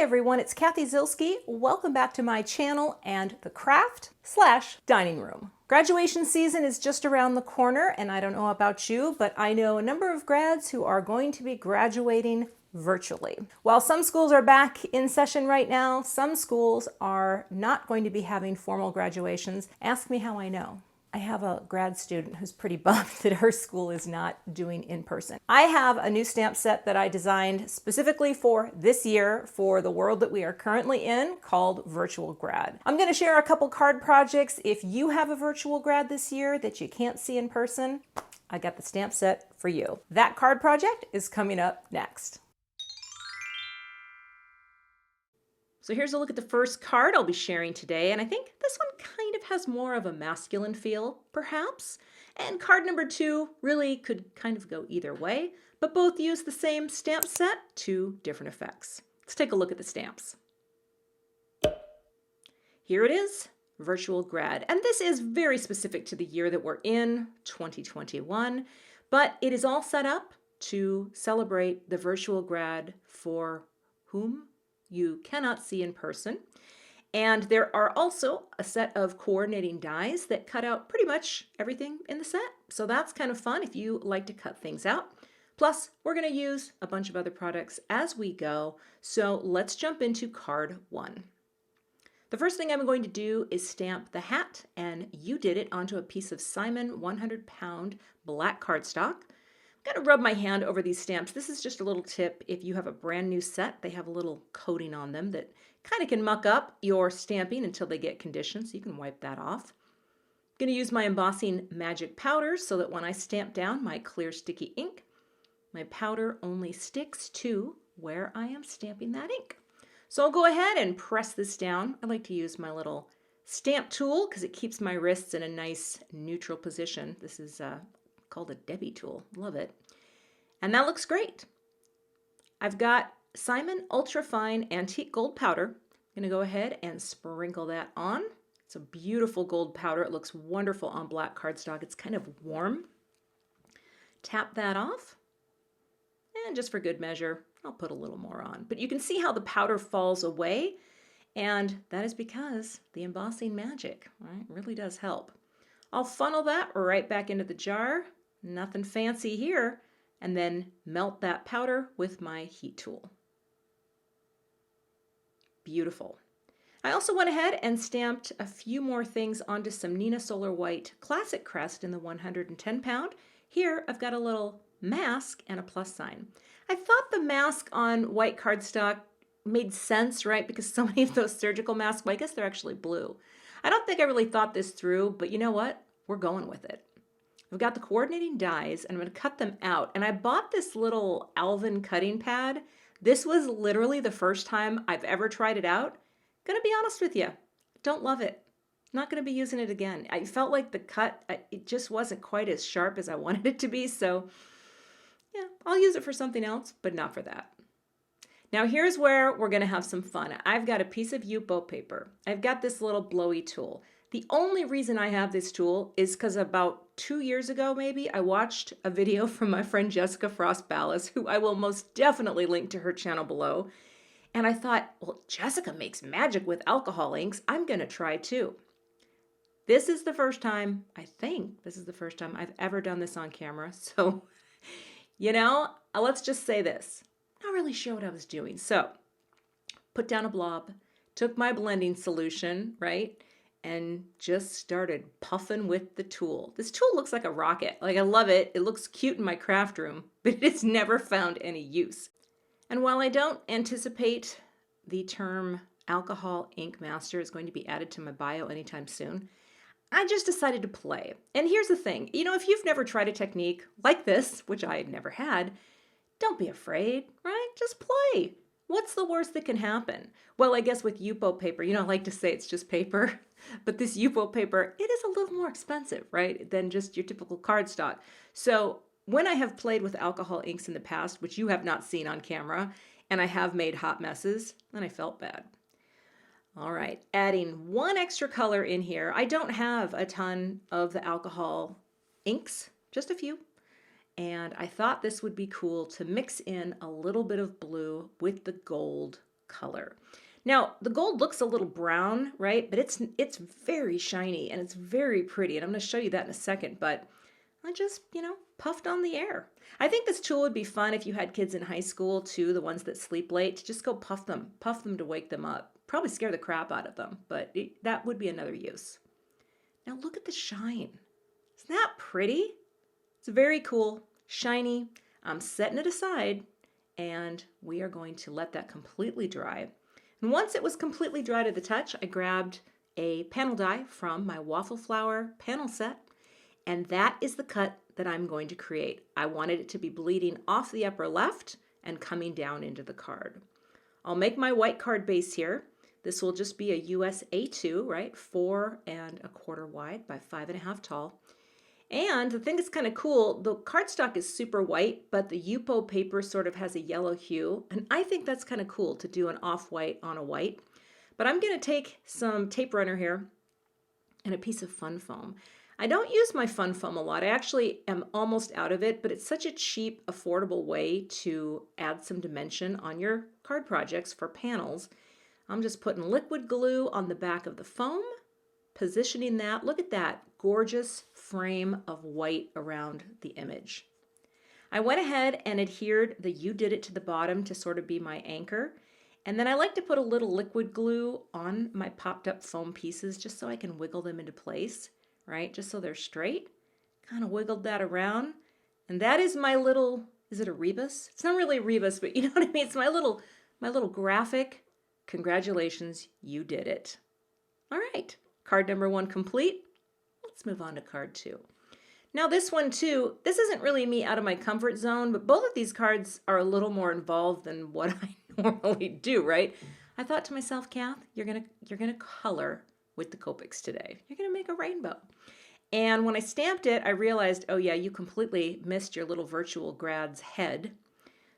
everyone, it's Cathy Zielske. Welcome back to my channel and the craft/dining room. Graduation season is just around the corner, and I don't know about you, but I know a number of grads who are going to be graduating virtually. While some schools are back in session right now, some schools are not going to be having formal graduations. Ask me how I know. I have a grad student who's pretty bummed that her school is not doing in person. I have a new stamp set that I designed specifically for this year for the world that we are currently in called Virtual Grad. I'm going to share a couple card projects. If you have a virtual grad this year that you can't see in person, I got the stamp set for you. That card project is coming up next. So here's a look at the first card I'll be sharing today, and I think this one kind of has more of a masculine feel, perhaps. And card number 2 really could kind of go either way, but both use the same stamp set to different effects. Let's take a look at the stamps. Here it is, Virtual Grad, and this is very specific to the year that we're in, 2021, but it is all set up to celebrate the virtual grad for whom you cannot see in person. And there are also a set of coordinating dies that cut out pretty much everything in the set. So that's kind of fun if you like to cut things out. Plus, we're going to use a bunch of other products as we go. So let's jump into card 1. The first thing I'm going to do is stamp the hat, and you did it onto a piece of Simon 100-pound black cardstock. I'm going to rub my hand over these stamps. This is just a little tip. If you have a brand new set, they have a little coating on them that kind of can muck up your stamping until they get conditioned, so you can wipe that off. I'm going to use my embossing magic powder so that when I stamp down my clear sticky ink, my powder only sticks to where I am stamping that ink. So I'll go ahead and press this down. I like to use my little stamp tool because it keeps my wrists in a nice neutral position. This is called a Debbie tool. Love it. And that looks great. I've got Simon Ultra Fine Antique Gold Powder. I'm going to go ahead and sprinkle that on. It's a beautiful gold powder. It looks wonderful on black cardstock. It's kind of warm. Tap that off. And just for good measure, I'll put a little more on. But you can see how the powder falls away. And that is because the embossing magic, right, really does help. I'll funnel that right back into the jar. Nothing fancy here, and then melt that powder with my heat tool. Beautiful. I also went ahead and stamped a few more things onto some Neenah Solar White Classic Crest in the 110-pound. Here I've got a little mask and a plus sign. I thought the mask on white cardstock made sense, right? Because so many of those surgical masks, well, I guess they're actually blue. I don't think I really thought this through, but you know what? We're going with it. I've got the coordinating dies, and I'm going to cut them out. And I bought this little Alvin cutting pad. This was literally the first time I've ever tried it out. Gonna be honest with you, don't love it. Not going to be using it again. I felt like the cut, it just wasn't quite as sharp as I wanted it to be. So yeah, I'll use it for something else, but not for that. Now here's where we're going to have some fun. I've got a piece of Yupo paper. I've got this little blowy tool. The only reason I have this tool is because about 2 years ago, maybe, I watched a video from my friend Jessica Frost-Ballas, who I will most definitely link to her channel below. And I thought, well, Jessica makes magic with alcohol inks. I'm going to try too. This is the first time, I think this is the first time I've ever done this on camera. So, you know, let's just say this. Not really sure what I was doing. So, put down a blob, took my blending solution, right? And just started puffing with the tool. This tool looks like a rocket. Like, I love it. It looks cute in my craft room, but it's never found any use. And while I don't anticipate the term alcohol ink master is going to be added to my bio anytime soon, I just decided to play. And here's the thing, you know, if you've never tried a technique like this, which I had never had, don't be afraid, right? Just play. What's the worst that can happen? Well, I guess with Yupo paper, you know, I like to say it's just paper, but this Yupo paper, it is a little more expensive, right, than just your typical cardstock. So when I have played with alcohol inks in the past, which you have not seen on camera, and I have made hot messes, then I felt bad. All right, adding one extra color in here. I don't have a ton of the alcohol inks, just a few. And I thought this would be cool to mix in a little bit of blue with the gold color. Now, the gold looks a little brown, right? But it's very shiny and it's very pretty. And I'm going to show you that in a second, but I just, puffed on the air. I think this tool would be fun if you had kids in high school too, the ones that sleep late, to just go puff them to wake them up. Probably scare the crap out of them, but that would be another use. Now look at the shine. Isn't that pretty? It's very cool, shiny. I'm setting it aside and we are going to let that completely dry. And once it was completely dry to the touch, I grabbed a panel die from my Waffle Flower panel set, and that is the cut that I'm going to create. I wanted it to be bleeding off the upper left and coming down into the card. I'll make my white card base here. This will just be a US A2, right? 4 1/4 wide by 5 1/2 tall. And the thing that's kind of cool, the cardstock is super white, but the Yupo paper sort of has a yellow hue. And I think that's kind of cool to do an off-white on a white. But I'm going to take some tape runner here and a piece of fun foam. I don't use my fun foam a lot. I actually am almost out of it, but it's such a cheap, affordable way to add some dimension on your card projects for panels. I'm just putting liquid glue on the back of the foam, positioning that. Look at that gorgeous frame of white around the image. I went ahead and adhered the "You Did It" to the bottom to sort of be my anchor. And then I like to put a little liquid glue on my popped up foam pieces just so I can wiggle them into place, right? Just so they're straight. Kind of wiggled that around. And that is my little, is it a rebus? It's not really a rebus, but you know what I mean? It's my little graphic. Congratulations, you did it. All right, card number 1 complete. Let's move on to card 2. Now this one too, this isn't really me out of my comfort zone, but both of these cards are a little more involved than what I normally do, right? I thought to myself, Kath, you're gonna color with the Copics today. You're gonna make a rainbow. And when I stamped it, I realized, oh yeah, you completely missed your little virtual Grad's head.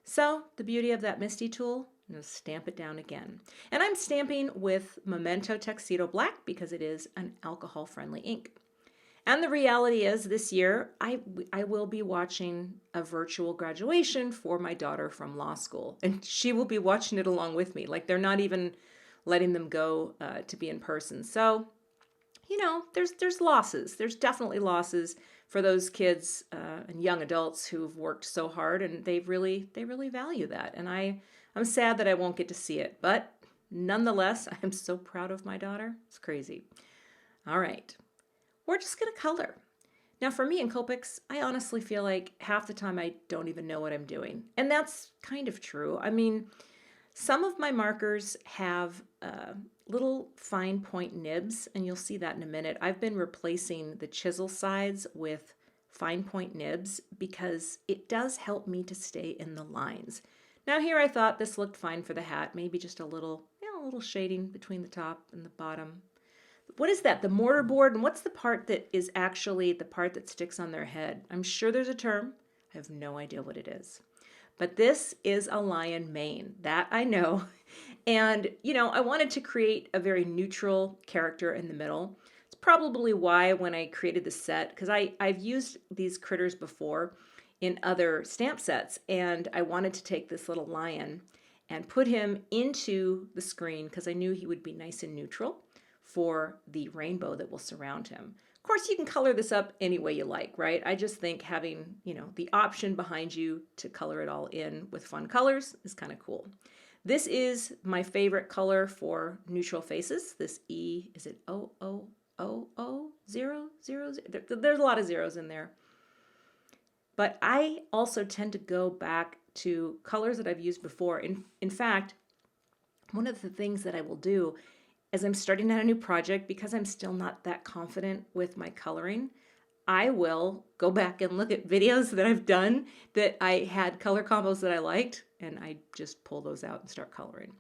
So the beauty of that MISTI tool, I'm gonna stamp it down again. And I'm stamping with Memento Tuxedo Black because it is an alcohol-friendly ink. And the reality is this year, I will be watching a virtual graduation for my daughter from law school. And she will be watching it along with me. Like, they're not even letting them go to be in person. So, there's losses. There's definitely losses for those kids and young adults who've worked so hard, and they really value that. And I'm sad that I won't get to see it. But nonetheless, I am so proud of my daughter. It's crazy. All right. We're just going to color. Now for me in Copics, I honestly feel like half the time I don't even know what I'm doing. And that's kind of true. I mean, some of my markers have little fine point nibs, and you'll see that in a minute. I've been replacing the chisel sides with fine point nibs because it does help me to stay in the lines. Now here I thought this looked fine for the hat, maybe just a little shading between the top and the bottom. What is that? The mortar board? And what's the part that is actually the part that sticks on their head? I'm sure there's a term. I have no idea what it is. But this is a lion mane. That I know. And, I wanted to create a very neutral character in the middle. It's probably why when I created the set, because I've used these critters before in other stamp sets, and I wanted to take this little lion and put him into the screen because I knew he would be nice and neutral for the rainbow that will surround him. Of course, you can color this up any way you like, right? I just think having, the option behind you to color it all in with fun colors is kind of cool. This is my favorite color for neutral faces. This E, is it 000000? There's a lot of zeros in there. But I also tend to go back to colors that I've used before. In fact, one of the things that I will do as I'm starting out a new project, because I'm still not that confident with my coloring, I will go back and look at videos that I've done that I had color combos that I liked, and I just pull those out and start coloring.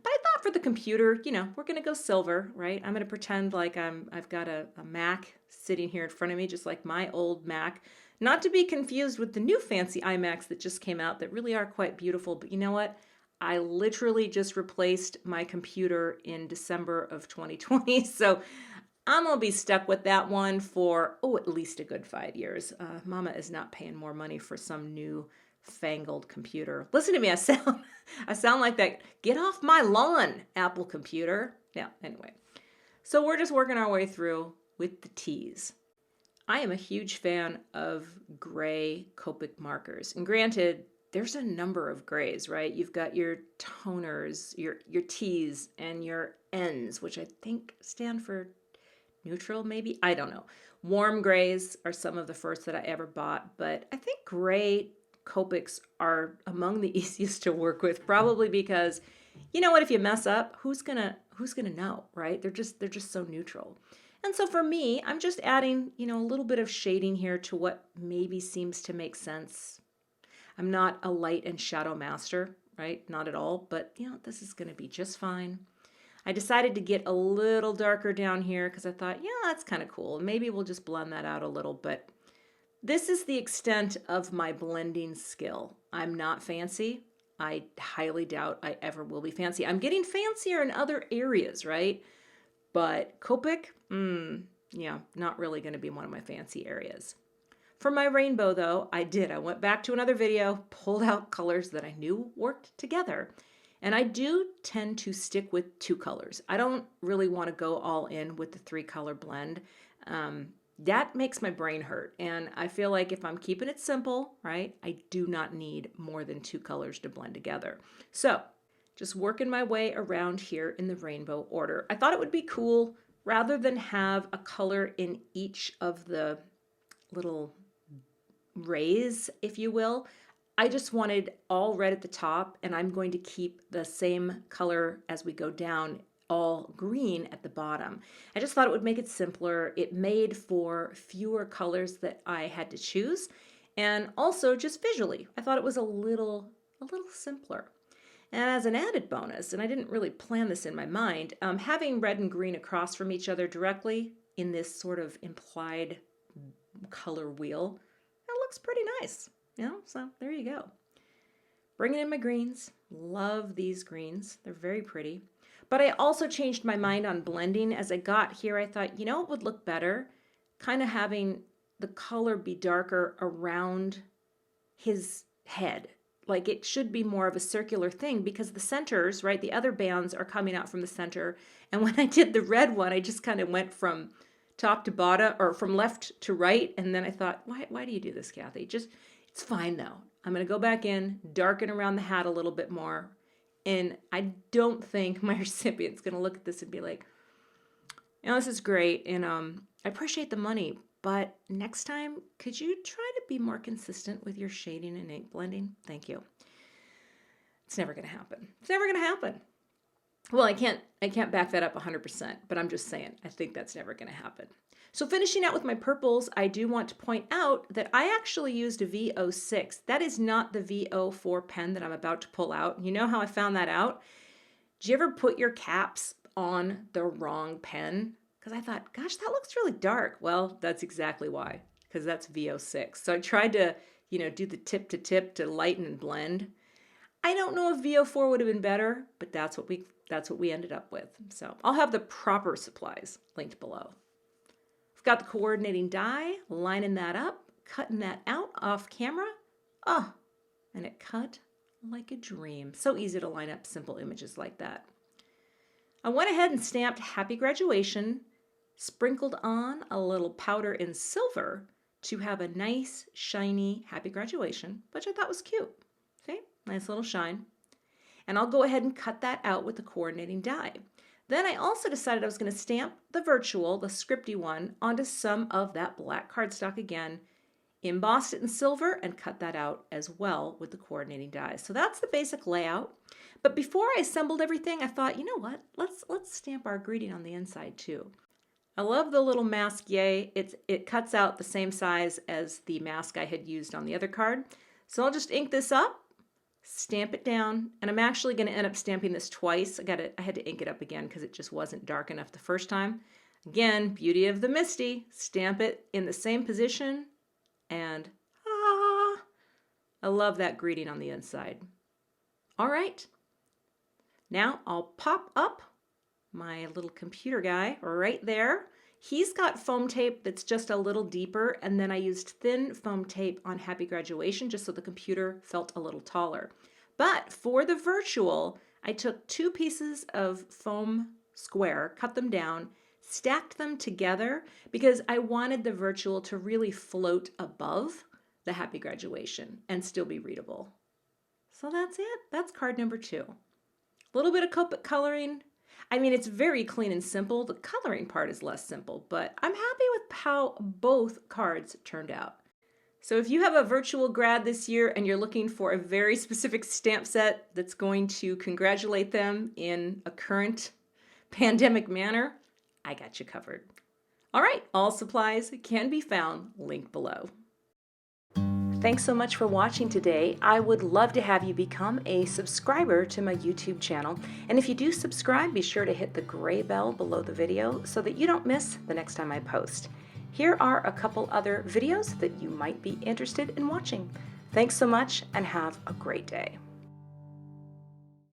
But I thought for the computer, we're going to go silver, right? I'm going to pretend like I've got a Mac sitting here in front of me, just like my old Mac. Not to be confused with the new fancy iMacs that just came out that really are quite beautiful, but you know what? I literally just replaced my computer in December of 2020, so I'm going to be stuck with that one for, at least a good 5 years. Mama is not paying more money for some new fangled computer. Listen to me, I sound like that get off my lawn, Apple computer. Yeah, anyway. So we're just working our way through with the T's. I am a huge fan of gray Copic markers. And granted, there's a number of grays, right? You've got your toners, your T's, and your N's, which I think stand for neutral, maybe? I don't know. Warm grays are some of the first that I ever bought, but I think gray Copics are among the easiest to work with, probably because, you know what, if you mess up, who's gonna know, right? They're just so neutral. And so for me, I'm just adding, a little bit of shading here to what maybe seems to make sense. I'm not a light and shadow master, right? Not at all, but this is going to be just fine. I decided to get a little darker down here because I thought, yeah, that's kind of cool. Maybe we'll just blend that out a little, but this is the extent of my blending skill. I'm not fancy. I highly doubt I ever will be fancy. I'm getting fancier in other areas, right? But Copic, yeah, not really going to be one of my fancy areas. For my rainbow, though, I went back to another video, pulled out colors that I knew worked together. And I do tend to stick with 2 colors. I don't really want to go all in with the 3-color blend. That makes my brain hurt. And I feel like if I'm keeping it simple, right, I do not need more than 2 colors to blend together. So just working my way around here in the rainbow order. I thought it would be cool, rather than have a color in each of the little rays, if you will, I just wanted all red at the top, and I'm going to keep the same color as we go down, all green at the bottom. I just thought it would make it simpler. It made for fewer colors that I had to choose, and also just visually, I thought it was a little simpler. And as an added bonus, and I didn't really plan this in my mind, having red and green across from each other directly in this sort of implied color wheel, that looks pretty nice. So there you go. Bringing in my greens. Love these greens. They're very pretty. But I also changed my mind on blending. As I got here, I thought, it would look better kind of having the color be darker around his head. Like it should be more of a circular thing because the centers, right, the other bands are coming out from the center. And when I did the red one, I just kind of went from top to bottom or from left to right. And then I thought, why do you do this, Cathy? It's fine though. I'm going to go back in, darken around the hat a little bit more. And I don't think my recipient's going to look at this and be like, this is great. And I appreciate the money, but next time, could you try to be more consistent with your shading and ink blending? Thank you. It's never going to happen. It's never going to happen. Well, I can't back that up 100%, but I'm just saying, I think that's never going to happen. So finishing out with my purples, I do want to point out that I actually used a V06. That is not the V04 pen that I'm about to pull out. You know how I found that out? Did you ever put your caps on the wrong pen? Because I thought, gosh, that looks really dark. Well, that's exactly why, because that's V06. So I tried to, do the tip to tip to lighten and blend. I don't know if V04 would have been better, but that's what we ended up with. So I'll have the proper supplies linked below. I've got the coordinating die, lining that up, cutting that out off camera. Oh, and it cut like a dream. So easy to line up simple images like that. I went ahead and stamped Happy Graduation, sprinkled on a little powder in silver to have a nice, shiny Happy Graduation, which I thought was cute. See? Nice little shine. And I'll go ahead and cut that out with the coordinating die. Then I also decided I was going to stamp the virtual, the scripty one, onto some of that black cardstock again, embossed it in silver, and cut that out as well with the coordinating die. So that's the basic layout. But before I assembled everything, I thought, you know what? Let's stamp our greeting on the inside too. I love the little mask, yay. It cuts out the same size as the mask I had used on the other card. So I'll just ink this up, stamp it down, and I'm actually going to end up stamping this twice. I had to ink it up again because it just wasn't dark enough the first time. Again, beauty of the MISTI, stamp it in the same position, and I love that greeting on the inside. All right, now I'll pop up my little computer guy right there. He's got foam tape that's just a little deeper, and then I used thin foam tape on Happy Graduation just so the computer felt a little taller. But for the virtual, I took 2 pieces of foam square, cut them down, stacked them together because I wanted the virtual to really float above the Happy Graduation and still be readable. So that's it. That's card number 2. A little bit of Copic coloring. I mean, it's very clean and simple. The coloring part is less simple, but I'm happy with how both cards turned out. So if you have a virtual grad this year and you're looking for a very specific stamp set that's going to congratulate them in a current pandemic manner, I got you covered. All right, all supplies can be found linked below. Thanks so much for watching today. I would love to have you become a subscriber to my YouTube channel. And if you do subscribe, be sure to hit the gray bell below the video so that you don't miss the next time I post. Here are a couple other videos that you might be interested in watching. Thanks so much and have a great day.